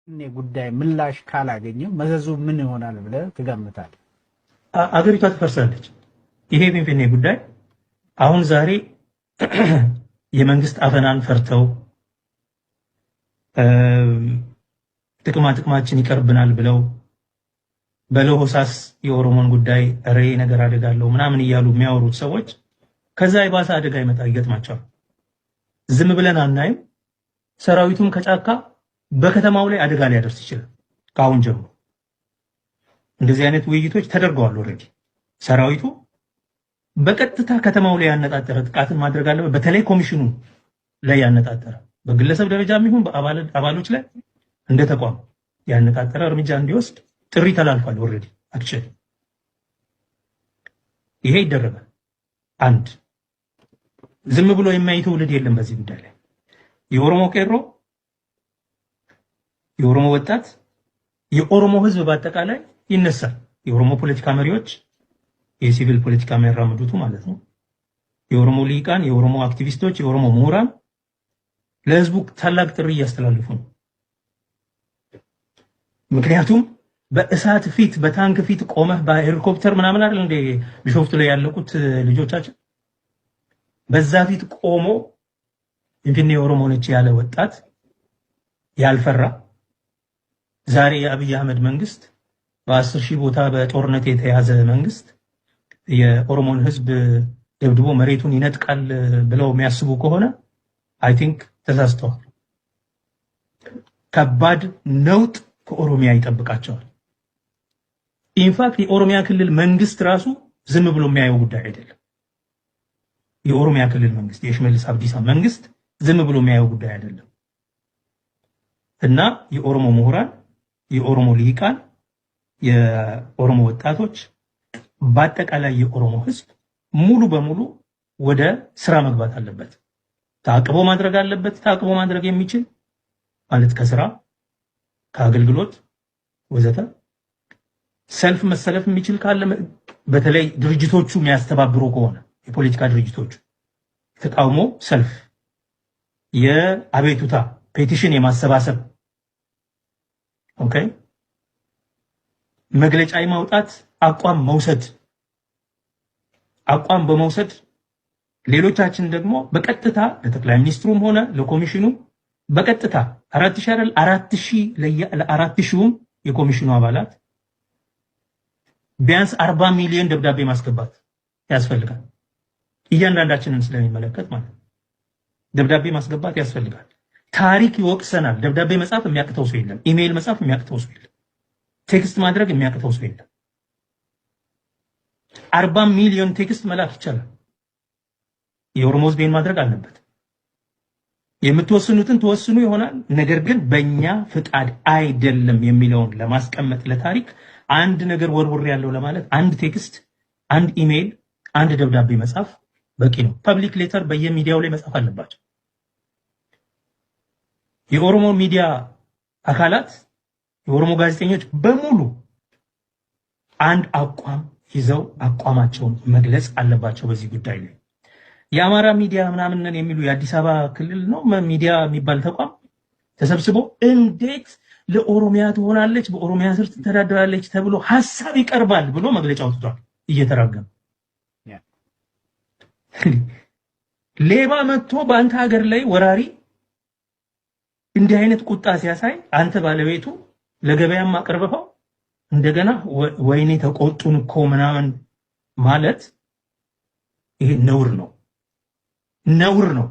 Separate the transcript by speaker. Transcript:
Speaker 1: እኔ ጉዳይ ምላሽ ካላገኘ መዘዙ ምን ይሆናል ብለህ ትገምታለህ?
Speaker 2: አገሪቷ ትፈርሳለች። ይሄ ፊንፊኔ ጉዳይ አሁን ዛሬ የመንግስት አፈናን ፈርተው ጥቅማችን ይቀርብናል ብለው በለሆሳስ የኦሮሞን ጉዳይ ሬ ነገር አደጋለው ምናምን እያሉ የሚያወሩት ሰዎች ከዛ የባሰ አደጋ ይገጥማቸዋል። ዝም ብለን አናይም። ሰራዊቱም ከጫካ በከተማው ላይ አደጋ ሊያደርስ ይችላል። ከአሁን ጀምሮ እንደዚህ አይነት ውይይቶች ተደርገዋል። ኦልሬዲ ሰራዊቱ በቀጥታ ከተማው ላይ ያነጣጠረ ጥቃትን ማድረግ አለበት። በተለይ ኮሚሽኑ ላይ ያነጣጠረ በግለሰብ ደረጃም ይሁን በአባሎች ላይ እንደ ተቋም ያነጣጠረ እርምጃ እንዲወስድ ጥሪ ተላልፏል። ኦልሬዲ አክቹሊ ይሄ ይደረጋል። አንድ ዝም ብሎ የማይ ትውልድ የለም በዚህ ጉዳይ ላይ የኦሮሞ ቄሮ፣ የኦሮሞ ወጣት፣ የኦሮሞ ህዝብ በአጠቃላይ ይነሳል። የኦሮሞ ፖለቲካ መሪዎች፣ የሲቪል ፖለቲካ የሚያራምዱት ማለት ነው፣ የኦሮሞ ልሂቃን፣ የኦሮሞ አክቲቪስቶች፣ የኦሮሞ ምሁራን ለህዝቡ ታላቅ ጥሪ እያስተላልፉ ነው። ምክንያቱም በእሳት ፊት በታንክ ፊት ቆመህ በሄሊኮፕተር ምናምን አይደል እንደ ቢሾፍቱ ላይ ያለቁት ልጆቻችን በዛ ፊት ቆሞ ፊንፊኔ የኦሮሞ ነች ያለ ወጣት ያልፈራ ዛሬ የአብይ አህመድ መንግስት በ10 ሺህ ቦታ በጦርነት የተያዘ መንግስት የኦሮሞን ህዝብ ደብድቦ መሬቱን ይነጥቃል ብለው የሚያስቡ ከሆነ አይ ቲንክ ተሳስተዋል። ከባድ ነውጥ ከኦሮሚያ ይጠብቃቸዋል። ኢንፋክት የኦሮሚያ ክልል መንግስት ራሱ ዝም ብሎ የሚያየው ጉዳይ አይደለም። የኦሮሚያ ክልል መንግስት የሽመልስ አብዲሳ መንግስት ዝም ብሎ የሚያየው ጉዳይ አይደለም እና የኦሮሞ ምሁራን፣ የኦሮሞ ልሂቃን፣ የኦሮሞ ወጣቶች በአጠቃላይ የኦሮሞ ህዝብ ሙሉ በሙሉ ወደ ስራ መግባት አለበት። ታቅቦ ማድረግ አለበት። ታቅቦ ማድረግ የሚችል ማለት ከስራ ከአገልግሎት ወዘተ ሰልፍ መሰለፍ የሚችል ካለ በተለይ ድርጅቶቹ የሚያስተባብሩ ከሆነ የፖለቲካ ድርጅቶቹ ተቃውሞ ሰልፍ፣ የአቤቱታ ፔቲሽን የማሰባሰብ ኦኬ፣ መግለጫ የማውጣት አቋም መውሰድ፣ አቋም በመውሰድ ሌሎቻችን ደግሞ በቀጥታ ለጠቅላይ ሚኒስትሩም ሆነ ለኮሚሽኑ በቀጥታ 4000 አይደል 4000 የኮሚሽኑ አባላት ቢያንስ 40 ሚሊዮን ደብዳቤ ማስገባት ያስፈልጋል። እያንዳንዳችንን ስለሚመለከት ማለት ደብዳቤ ማስገባት ያስፈልጋል። ታሪክ ይወቅሰናል። ደብዳቤ መጻፍ የሚያቅተው ሰው የለም። ኢሜይል መጻፍ የሚያቅተው ሰው የለም። ቴክስት ማድረግ የሚያቅተው ሰው የለም። 40 ሚሊዮን ቴክስት መላክ ይቻላል። የኦሮሞ ህዝብን ማድረግ አለበት። የምትወስኑትን ተወስኑ ይሆናል፣ ነገር ግን በእኛ ፍቃድ አይደለም የሚለውን ለማስቀመጥ ለታሪክ አንድ ነገር ወርውር ያለው ለማለት አንድ ቴክስት፣ አንድ ኢሜይል፣ አንድ ደብዳቤ መጻፍ በቂ ነው። ፐብሊክ ሌተር በየሚዲያው ላይ መጻፍ አለባቸው። የኦሮሞ ሚዲያ አካላት፣ የኦሮሞ ጋዜጠኞች በሙሉ አንድ አቋም ይዘው አቋማቸውን መግለጽ አለባቸው በዚህ ጉዳይ ላይ። የአማራ ሚዲያ ምናምን የሚሉ የአዲስ አበባ ክልል ነው ሚዲያ የሚባል ተቋም ተሰብስቦ እንዴት ለኦሮሚያ ትሆናለች በኦሮሚያ ስር ትተዳደራለች ተብሎ ሐሳብ ይቀርባል ብሎ መግለጫ አውጥቷል እየተራገመ። ሌባ መጥቶ በአንተ ሀገር ላይ ወራሪ እንዲህ አይነት ቁጣ ሲያሳይ አንተ ባለቤቱ ለገበያም አቀርበው እንደገና ወይኔ ተቆጡን እኮ ምናምን ማለት ይሄ ነውር ነው። ነውር ነው።